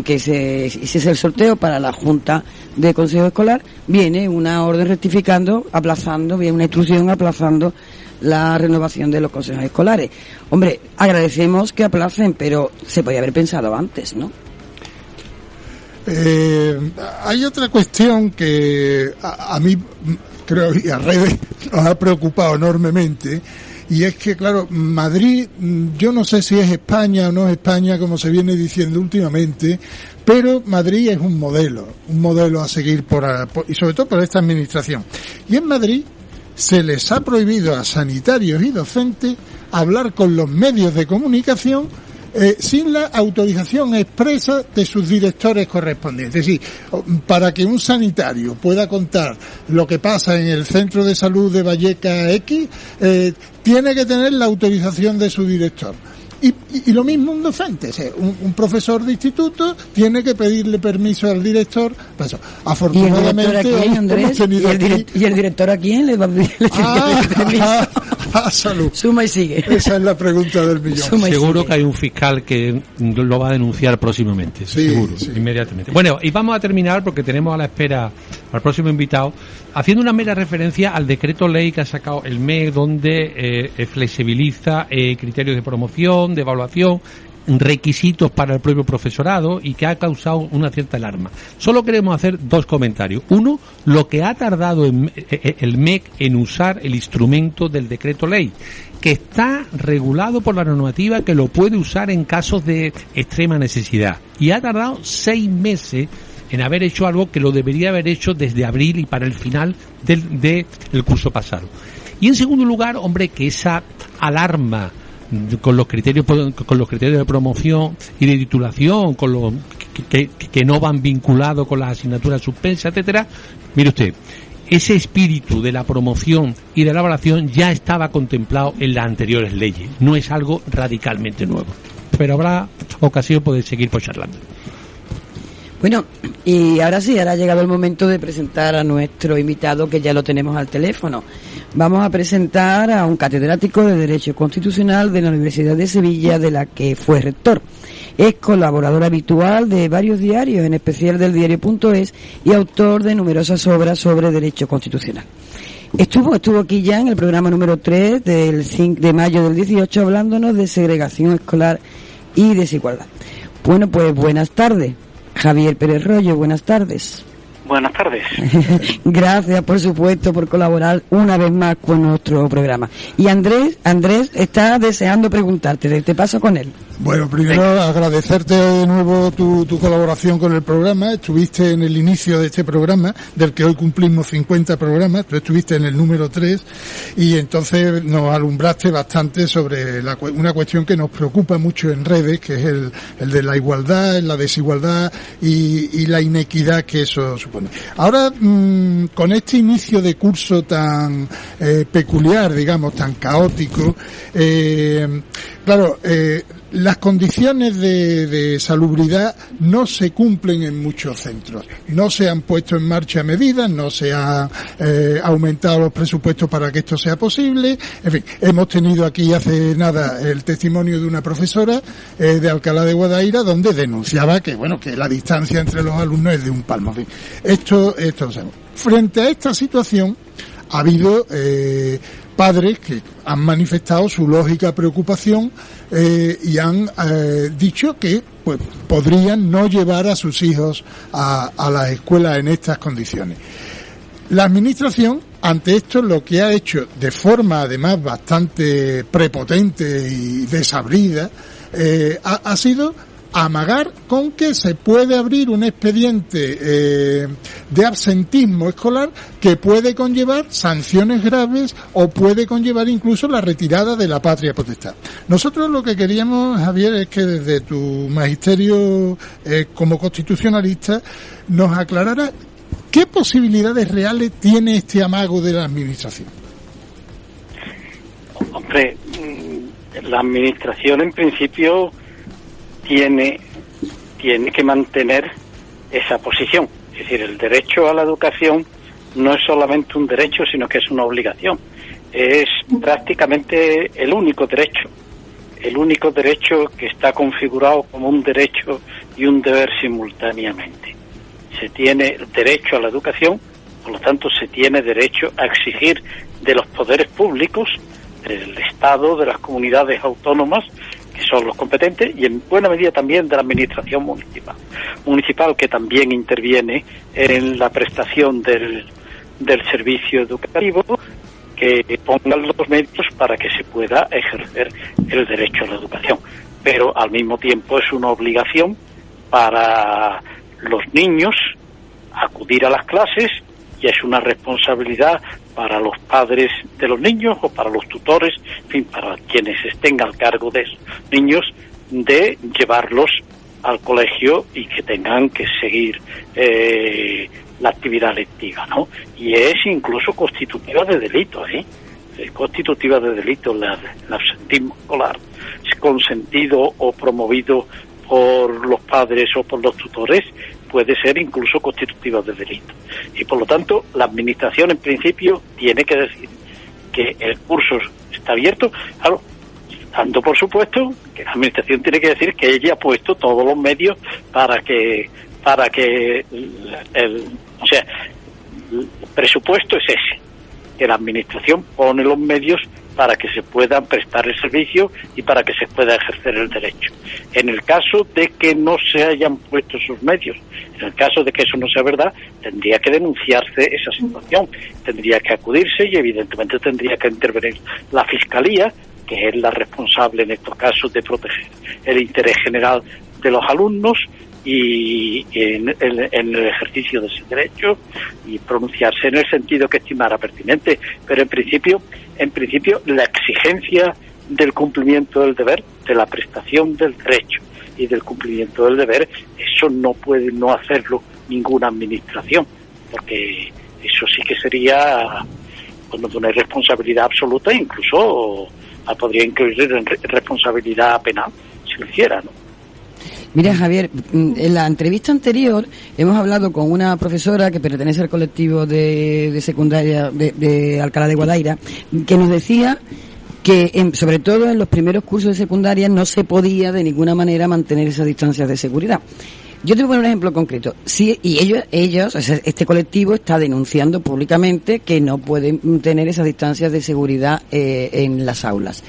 que se hiciese el sorteo para la Junta de Consejo Escolar, viene una orden rectificando, viene una instrucción aplazando la renovación de los consejos escolares. Hombre, agradecemos que aplacen, pero se podía haber pensado antes, ¿no? Hay otra cuestión que a mí, creo, y a redes nos ha preocupado enormemente, y es que, claro, Madrid, yo no sé si es España o no es España, como se viene diciendo últimamente, pero Madrid es un modelo a seguir y sobre todo por esta administración. Y en Madrid se les ha prohibido a sanitarios y docentes hablar con los medios de comunicación sin la autorización expresa de sus directores correspondientes. Es decir, para que un sanitario pueda contar lo que pasa en el centro de salud de Vallecas X, tiene que tener la autorización de su director. Y lo mismo un docente, o sea, un profesor de instituto tiene que pedirle permiso al director. Pues, afortunadamente, ¿Y el director a quién, Andrés? ¿Y el director a quién le va a pedir permiso? a salud. Suma y sigue. Esa es la pregunta del millón. Seguro que hay un fiscal que lo va a denunciar próximamente, sí, seguro, sí. Inmediatamente. Bueno, y vamos a terminar porque tenemos a la espera al próximo invitado, haciendo una mera referencia al decreto ley que ha sacado el MEC, donde flexibiliza criterios de promoción, de evaluación, requisitos para el propio profesorado, y que ha causado una cierta alarma. Solo queremos hacer dos comentarios. Uno, lo que ha tardado el MEC en usar el instrumento del decreto ley, que está regulado por la normativa, que lo puede usar en casos de extrema necesidad, y ha tardado 6 meses en haber hecho algo que lo debería haber hecho desde abril y para el final del curso pasado. Y en segundo lugar, hombre, que esa alarma con los criterios de promoción y de titulación, con los que no van vinculados con las asignaturas suspensas, etcétera. Mire usted, ese espíritu de la promoción y de la evaluación ya estaba contemplado en las anteriores leyes, no es algo radicalmente nuevo, pero habrá ocasión de seguir charlando. Bueno, y ahora sí, ahora ha llegado el momento de presentar a nuestro invitado, que ya lo tenemos al teléfono. Vamos a presentar a un catedrático de Derecho Constitucional de la Universidad de Sevilla, de la que fue rector. Es colaborador habitual de varios diarios, en especial del diario.es, y autor de numerosas obras sobre Derecho Constitucional. Estuvo aquí ya en el programa número 3 del 5 de mayo del 18, hablándonos de segregación escolar y desigualdad. Bueno, pues buenas tardes. Javier Pérez Royo, buenas tardes. Buenas tardes. Gracias, por supuesto, por colaborar una vez más con nuestro programa. Y Andrés está deseando preguntarte, te paso con él. Bueno, primero agradecerte de nuevo tu colaboración con el programa. Estuviste en el inicio de este programa, del que hoy cumplimos 50 programas, tú estuviste en el número 3, y entonces nos alumbraste bastante sobre una cuestión que nos preocupa mucho en redes, que es el de la igualdad, la desigualdad y la inequidad que eso supone. Ahora, con este inicio de curso tan peculiar, digamos, tan caótico, claro, las condiciones de salubridad no se cumplen en muchos centros. No se han puesto en marcha medidas, no se han aumentado los presupuestos para que esto sea posible. En fin, hemos tenido aquí hace nada el testimonio de una profesora de Alcalá de Guadaira, donde denunciaba que la distancia entre los alumnos es de un palmo. En fin, esto lo sabemos. Frente a esta situación ha habido padres que han manifestado su lógica preocupación y han dicho que podrían no llevar a sus hijos a las escuelas en estas condiciones. La administración, ante esto, lo que ha hecho de forma además bastante prepotente y desabrida ha sido amagar con que se puede abrir un expediente de absentismo escolar que puede conllevar sanciones graves o puede conllevar incluso la retirada de la patria potestad. Nosotros lo que queríamos, Javier, es que desde tu magisterio como constitucionalista nos aclarara qué posibilidades reales tiene este amago de la administración. Hombre, la administración en principio tiene que mantener esa posición. Es decir, el derecho a la educación no es solamente un derecho, sino que es una obligación. Es prácticamente el único derecho que está configurado como un derecho y un deber simultáneamente. Se tiene derecho a la educación, por lo tanto se tiene derecho a exigir de los poderes públicos, del Estado, de las comunidades autónomas, que son los competentes, y en buena medida también de la administración municipal, que también interviene en la prestación del servicio educativo, que pongan los medios para que se pueda ejercer el derecho a la educación. Pero al mismo tiempo es una obligación para los niños acudir a las clases, y es una responsabilidad para los padres de los niños o para los tutores, en fin, para quienes estén al cargo de esos niños, de llevarlos al colegio y que tengan que seguir la actividad lectiva, ¿no? Y es incluso constitutiva de delito, es constitutiva de delito el absentismo escolar, es consentido o promovido por los padres o por los tutores, puede ser incluso constitutiva de delito. Y por lo tanto, la administración en principio tiene que decir que el curso está abierto, claro, tanto por supuesto que la administración tiene que decir que ella ha puesto todos los medios para que el presupuesto es ese, que la administración pone los medios para que se puedan prestar el servicio y para que se pueda ejercer el derecho. En el caso de que no se hayan puesto esos medios, en el caso de que eso no sea verdad, tendría que denunciarse esa situación, tendría que acudirse y evidentemente tendría que intervenir la Fiscalía, que es la responsable en estos casos de proteger el interés general de los alumnos y en el ejercicio de ese derecho, y pronunciarse en el sentido que estimara pertinente. Pero en principio la exigencia del cumplimiento del deber, de la prestación del derecho y del cumplimiento del deber, eso no puede no hacerlo ninguna administración, porque eso sí que sería de una irresponsabilidad absoluta, incluso podría incluir en responsabilidad penal si lo hiciera, ¿no? Mira, Javier, en la entrevista anterior hemos hablado con una profesora que pertenece al colectivo de secundaria de Alcalá de Guadaira, que nos decía que sobre todo en los primeros cursos de secundaria no se podía de ninguna manera mantener esas distancias de seguridad. Yo te voy a poner un ejemplo concreto. Sí, y ellos, este colectivo está denunciando públicamente que no pueden tener esas distancias de seguridad en las aulas.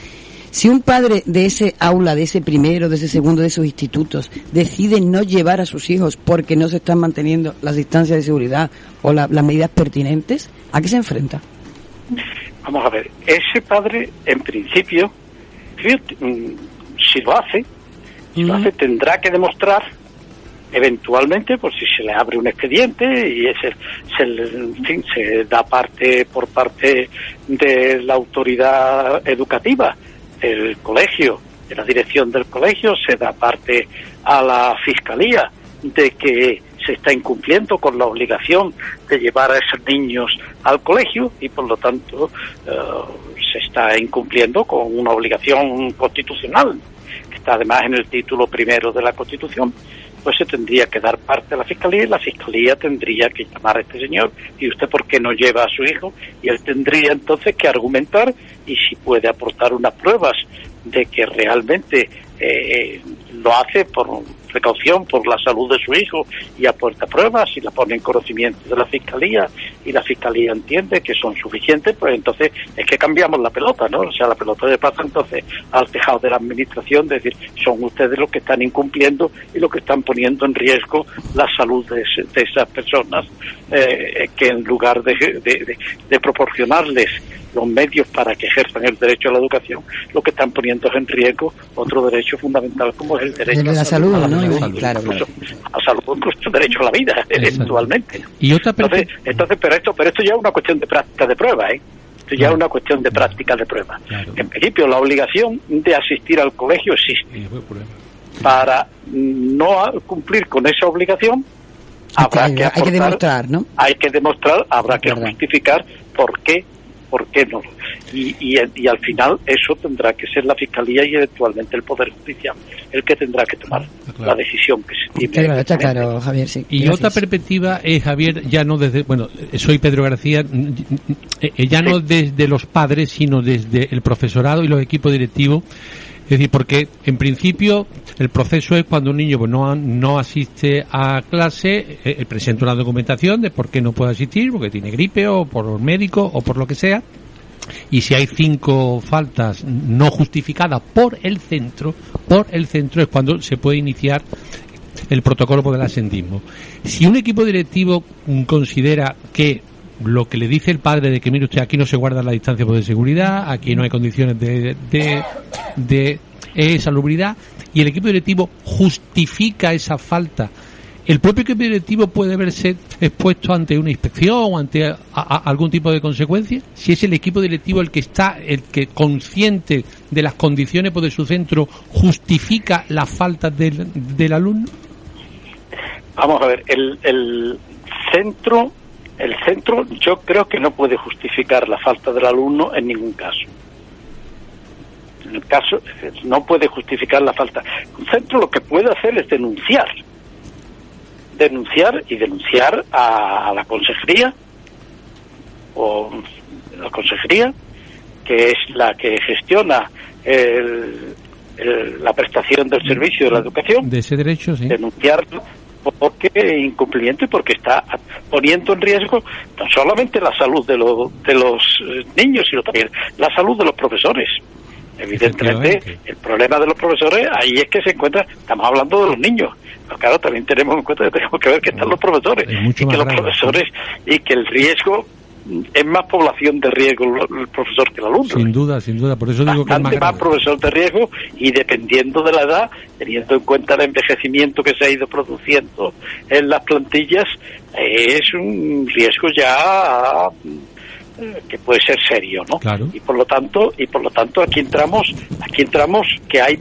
Si un padre de ese aula, de ese primero, de ese segundo, de esos institutos, decide no llevar a sus hijos porque no se están manteniendo las distancias de seguridad o las medidas pertinentes, ¿a qué se enfrenta? Vamos a ver, ese padre, en principio, si lo hace, tendrá que demostrar, eventualmente, por si se le abre un expediente y se da parte por parte de la autoridad educativa, del colegio, de la dirección del colegio, se da parte a la Fiscalía de que se está incumpliendo con la obligación de llevar a esos niños al colegio y por lo tanto se está incumpliendo con una obligación constitucional que está además en el título primero de la Constitución. Pues se tendría que dar parte a la Fiscalía y la Fiscalía tendría que llamar a este señor y usted por qué no lleva a su hijo, y él tendría entonces que argumentar y si puede aportar unas pruebas de que realmente lo hace por precaución, por la salud de su hijo y aporta pruebas y la pone en conocimiento de la Fiscalía y la Fiscalía entiende que son suficientes, pues entonces es que cambiamos la pelota, ¿no? O sea, la pelota le pasa entonces al tejado de la administración, de decir, son ustedes los que están incumpliendo y los que están poniendo en riesgo la salud de esas personas, que en lugar de proporcionarles los medios para que ejerzan el derecho a la educación, lo que están poniendo es en riesgo otro derecho fundamental como es el derecho a la salud, ¿no? Claro. A salud, incluso derecho a la vida, eventualmente. Y otra entonces, pero esto ya es una cuestión de práctica de prueba, Esto ya es una cuestión de práctica de prueba. Claro. En principio, la obligación de asistir al colegio existe. Para no cumplir con esa obligación, habrá que aportar, hay que demostrar, ¿no? Hay que demostrar, habrá que justificar por qué no. Y al final eso tendrá que ser la Fiscalía y eventualmente el Poder Judicial el que tendrá que tomar la decisión que se tiene. Está claro, Javier, sí. Y otra perspectiva es, Javier, ya no desde, soy Pedro García, ya no desde los padres, sino desde el profesorado y los equipos directivos. Es decir, porque en principio el proceso es cuando un niño no asiste a clase, presenta una documentación de por qué no puede asistir, porque tiene gripe o por médico o por lo que sea, y si hay 5 faltas no justificadas por el centro es cuando se puede iniciar el protocolo por el absentismo. Si un equipo directivo considera que lo que le dice el padre de que, mire usted, aquí no se guarda la distancia de seguridad, aquí no hay condiciones de salubridad, y el equipo directivo justifica esa falta, el propio equipo directivo puede verse expuesto ante una inspección o ante algún tipo de consecuencia, si es el equipo directivo el que consciente de las condiciones de su centro justifica las faltas del alumno. Vamos a ver, el centro yo creo que no puede justificar la falta del alumno en ningún caso. En el caso, no puede justificar la falta. El centro lo que puede hacer es denunciar a la consejería que es la que gestiona la prestación del servicio de la educación, de ese derecho, sí, denunciarlo porque incumplimiento y porque está poniendo en riesgo no solamente la salud de los niños, sino también la salud de los profesores. Evidentemente, el problema de los profesores ahí es que se encuentra, estamos hablando de los niños, pero claro, también tenemos en cuenta que tenemos que ver que están los profesores, y que los profesores, y que el riesgo es más población de riesgo el profesor que el alumno. Sin duda, por eso digo que es más profesor de riesgo, y dependiendo de la edad, teniendo en cuenta el envejecimiento que se ha ido produciendo en las plantillas, es un riesgo ya que puede ser serio, ¿no? Claro. Y por lo tanto aquí entramos que hay,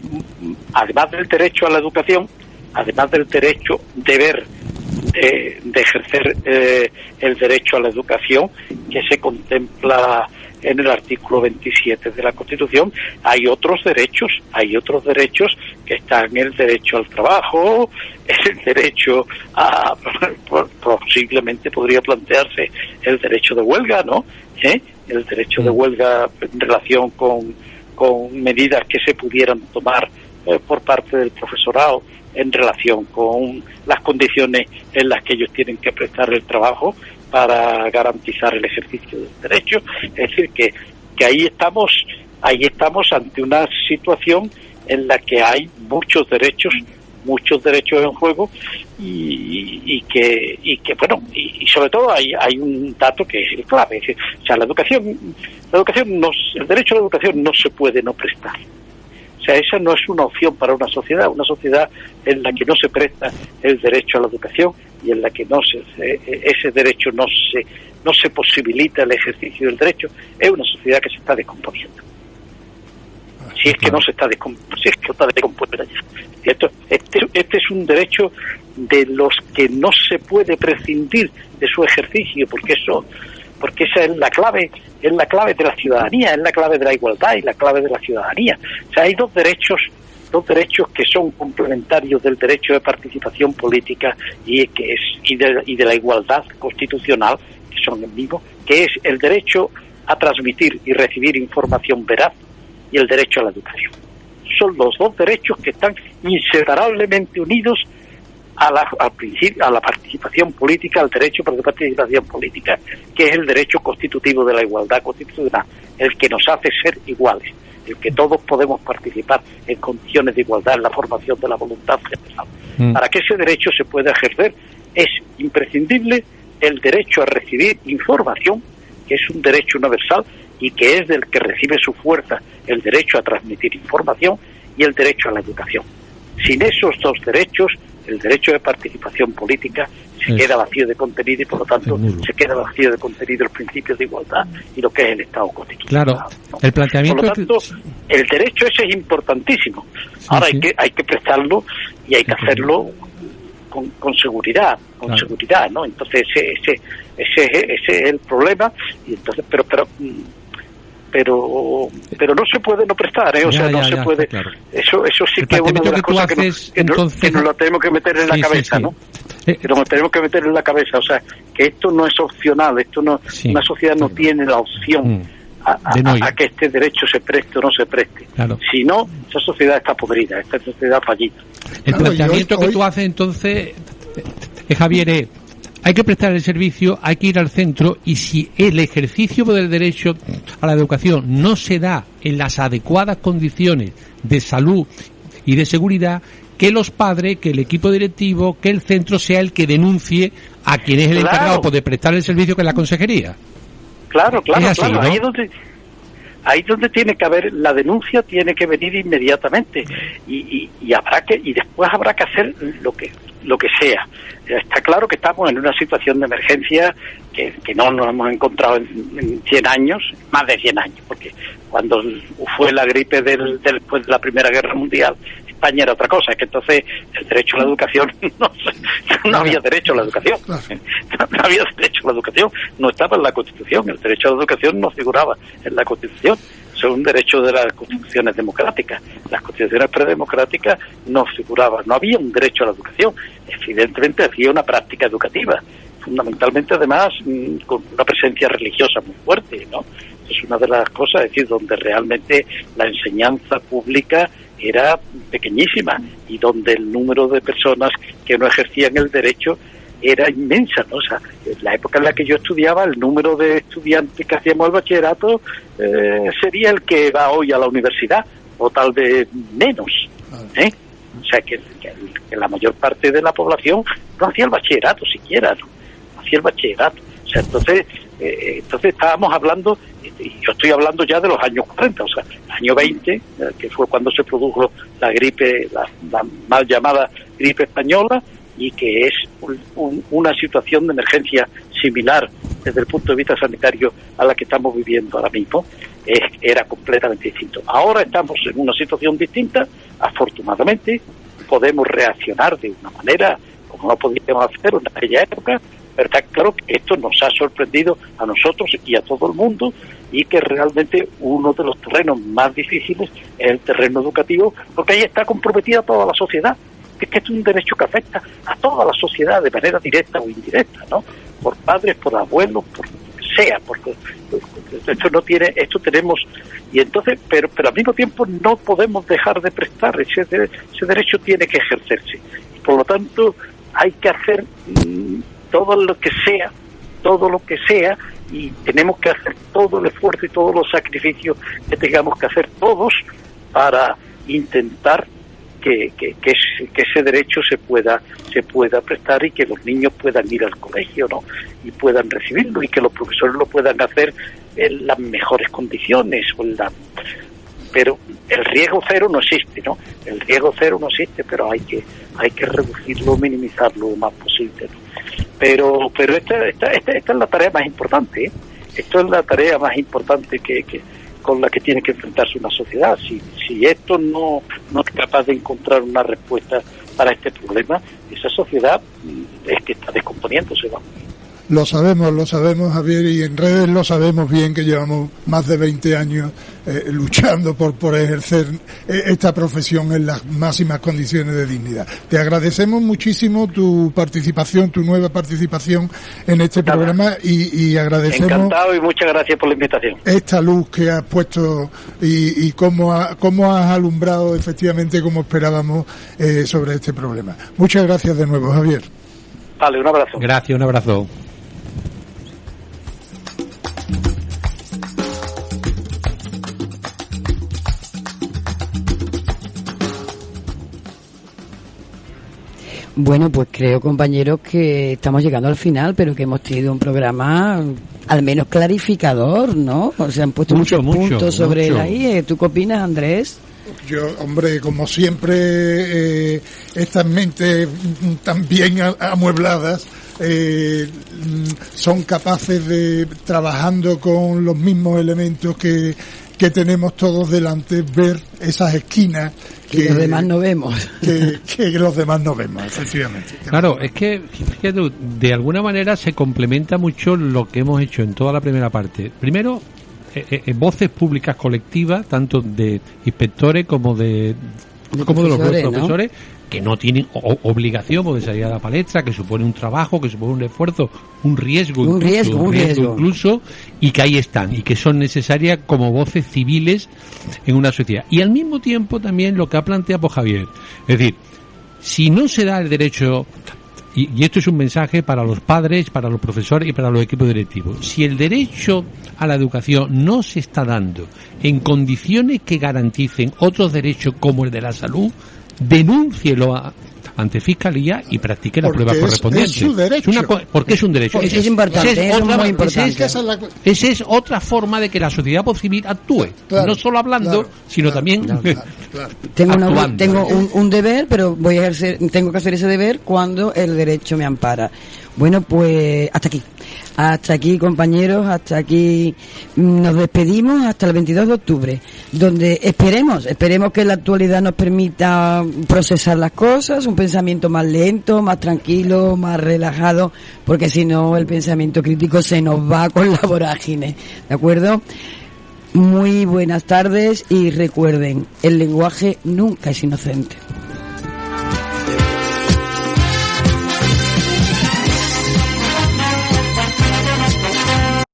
además del derecho a la educación, además del derecho de ejercer el derecho a la educación que se contempla en el artículo 27 de la Constitución, hay otros derechos que están en el derecho al trabajo, el derecho a, posiblemente podría plantearse el derecho de huelga, ¿no? El derecho de huelga en relación con medidas que se pudieran tomar por parte del profesorado en relación con las condiciones en las que ellos tienen que prestar el trabajo para garantizar el ejercicio del derecho. Es decir, que ahí estamos ante una situación en la que hay muchos derechos en juego y que sobre todo hay un dato que es clave. Es decir, o sea, el derecho a la educación no se puede no prestar. O sea, esa no es una opción para una sociedad en la que no se presta el derecho a la educación y en la que ese derecho no se posibilita el ejercicio del derecho, es una sociedad que se está descomponiendo. Si es que no se está descomponiendo ya. Este es un derecho de los que no se puede prescindir de su ejercicio, porque esa es la clave de la ciudadanía, es la clave de la igualdad y la clave de la ciudadanía. O sea, hay dos derechos que son complementarios del derecho de participación política y de la igualdad constitucional, que son el mismo, que es el derecho a transmitir y recibir información veraz y el derecho a la educación. Son los dos derechos que están inseparablemente unidos a la participación política, al derecho de participación política, que es el derecho constitutivo de la igualdad constitucional, el que nos hace ser iguales, el que todos podemos participar en condiciones de igualdad en la formación de la voluntad general. Para que ese derecho se pueda ejercer es imprescindible el derecho a recibir información, que es un derecho universal y que es del que recibe su fuerza el derecho a transmitir información y el derecho a la educación. Sin esos dos derechos, el derecho de participación política se queda vacío de contenido y por lo tanto se queda vacío de contenido el principio de igualdad y lo que es el Estado constitucional. Claro, ¿no? El planteamiento... Por lo tanto, el derecho ese es importantísimo. Ahora hay que prestarlo y hay que hacerlo con seguridad, seguridad, ¿no? Entonces ese es el problema y entonces pero no se puede no prestar, ¿eh? O sea, no se puede. Claro. Eso sí que es una de las cosas que nos la tenemos que meter en la cabeza, ¿no? Que nos tenemos que meter en la cabeza, o sea, que esto no es opcional, una sociedad no tiene la opción a que este derecho se preste o no se preste. Claro. Si no, esa sociedad está podrida, esta sociedad fallida. El planteamiento que tú haces entonces, Javier, hay que prestar el servicio, hay que ir al centro y si el ejercicio del derecho a la educación no se da en las adecuadas condiciones de salud y de seguridad, que los padres, que el equipo directivo, que el centro sea el que denuncie a quien es el encargado de prestar el servicio, que es la consejería. Claro. Así, ¿no? Ahí donde tiene que haber la denuncia, tiene que venir inmediatamente y después habrá que hacer lo que sea. Está claro que estamos en una situación de emergencia que no nos hemos encontrado en 100 años, más de 100 años, porque cuando fue la gripe después de la Primera Guerra Mundial, España era otra cosa, que entonces el derecho a la educación no había derecho a la educación. No había derecho a la educación, no estaba en la Constitución, el derecho a la educación no figuraba en la Constitución. Es un derecho de las constituciones democráticas. Las constituciones predemocráticas no figuraban, no había un derecho a la educación. Evidentemente había una práctica educativa, fundamentalmente además con una presencia religiosa muy fuerte, ¿no? Es una de las cosas, es decir, donde realmente la enseñanza pública era pequeñísima y donde el número de personas que no ejercían el derecho era inmensa, ¿no? O sea, en la época en la que yo estudiaba, el número de estudiantes que hacíamos el bachillerato sería el que va hoy a la universidad, o tal vez menos, ¿eh? O sea, que la mayor parte de la población no hacía el bachillerato siquiera, ¿no? Hacía el bachillerato. O sea, entonces estábamos hablando, y yo estoy hablando ya de los años 40, o sea, el año 20, que fue cuando se produjo la gripe, la mal llamada gripe española, y que es una situación de emergencia similar desde el punto de vista sanitario a la que estamos viviendo ahora mismo, era completamente distinto. Ahora estamos en una situación distinta, afortunadamente podemos reaccionar de una manera como no podíamos hacer en aquella época, pero está claro que esto nos ha sorprendido a nosotros y a todo el mundo, y que realmente uno de los terrenos más difíciles es el terreno educativo, porque ahí está comprometida toda la sociedad. Es que esto es un derecho que afecta a toda la sociedad de manera directa o indirecta, ¿no? Por padres, por abuelos, por lo que sea, porque esto tenemos, y entonces, pero al mismo tiempo no podemos dejar de prestar, ese derecho tiene que ejercerse, y por lo tanto hay que hacer todo lo que sea, y tenemos que hacer todo el esfuerzo y todos los sacrificios que tengamos que hacer todos para intentar que ese derecho se pueda prestar, y que los niños puedan ir al colegio, ¿no? Y puedan recibirlo, y que los profesores lo puedan hacer en las mejores condiciones, pero el riesgo cero no existe, ¿no? El riesgo cero no existe, pero hay que reducirlo, minimizarlo lo más posible, ¿no? Pero esta es la tarea más importante, ¿eh? Esto es la tarea más importante con la que tiene que enfrentarse una sociedad. Si esto no es capaz de encontrar una respuesta para este problema, esa sociedad es que está descomponiéndose, ¿no? Lo sabemos, Javier, y en redes lo sabemos bien, que llevamos más de 20 años luchando por ejercer esta profesión en las máximas condiciones de dignidad. Te agradecemos muchísimo tu participación, tu nueva participación en este programa, y agradecemos... Encantado, y muchas gracias por la invitación. Esta luz que has puesto y cómo has alumbrado efectivamente como esperábamos sobre este problema. Muchas gracias de nuevo, Javier. Vale, un abrazo. Gracias, un abrazo. Bueno, pues creo, compañeros, que estamos llegando al final, pero que hemos tenido un programa al menos clarificador, ¿no? O sea, han puesto muchos puntos sobre la IE. ¿Tú qué opinas, Andrés? Yo, hombre, como siempre, estas mentes tan bien amuebladas son capaces de, trabajando con los mismos elementos que tenemos todos delante, ver esas esquinas que los demás no vemos. Que los demás no vemos, efectivamente. Claro, es que, fíjate, de alguna manera se complementa mucho lo que hemos hecho en toda la primera parte. Primero, voces públicas colectivas, tanto de inspectores como de los profesores, ¿no? Que no tienen obligación de salir a la palestra, que supone un trabajo, que supone un esfuerzo, un riesgo incluso, y que ahí están, y que son necesarias como voces civiles en una sociedad. Y al mismo tiempo también lo que ha planteado Javier, es decir, si no se da el derecho, y esto es un mensaje para los padres, para los profesores y para los equipos directivos, si el derecho a la educación no se está dando en condiciones que garanticen otros derechos como el de la salud, denúncielo ante Fiscalía y practique las pruebas correspondientes. Es su derecho. Porque es un derecho. Es importante, es muy importante. Esa es otra forma de que la sociedad civil actúe. Claro, no solo hablando, sino también actuando. Tengo un deber, pero tengo que hacer ese deber cuando el derecho me ampara. Bueno, pues hasta aquí, compañeros, hasta aquí nos despedimos hasta el 22 de octubre, donde esperemos que la actualidad nos permita procesar las cosas, un pensamiento más lento, más tranquilo, más relajado, porque si no el pensamiento crítico se nos va con la vorágine, ¿de acuerdo? Muy buenas tardes, y recuerden, el lenguaje nunca es inocente.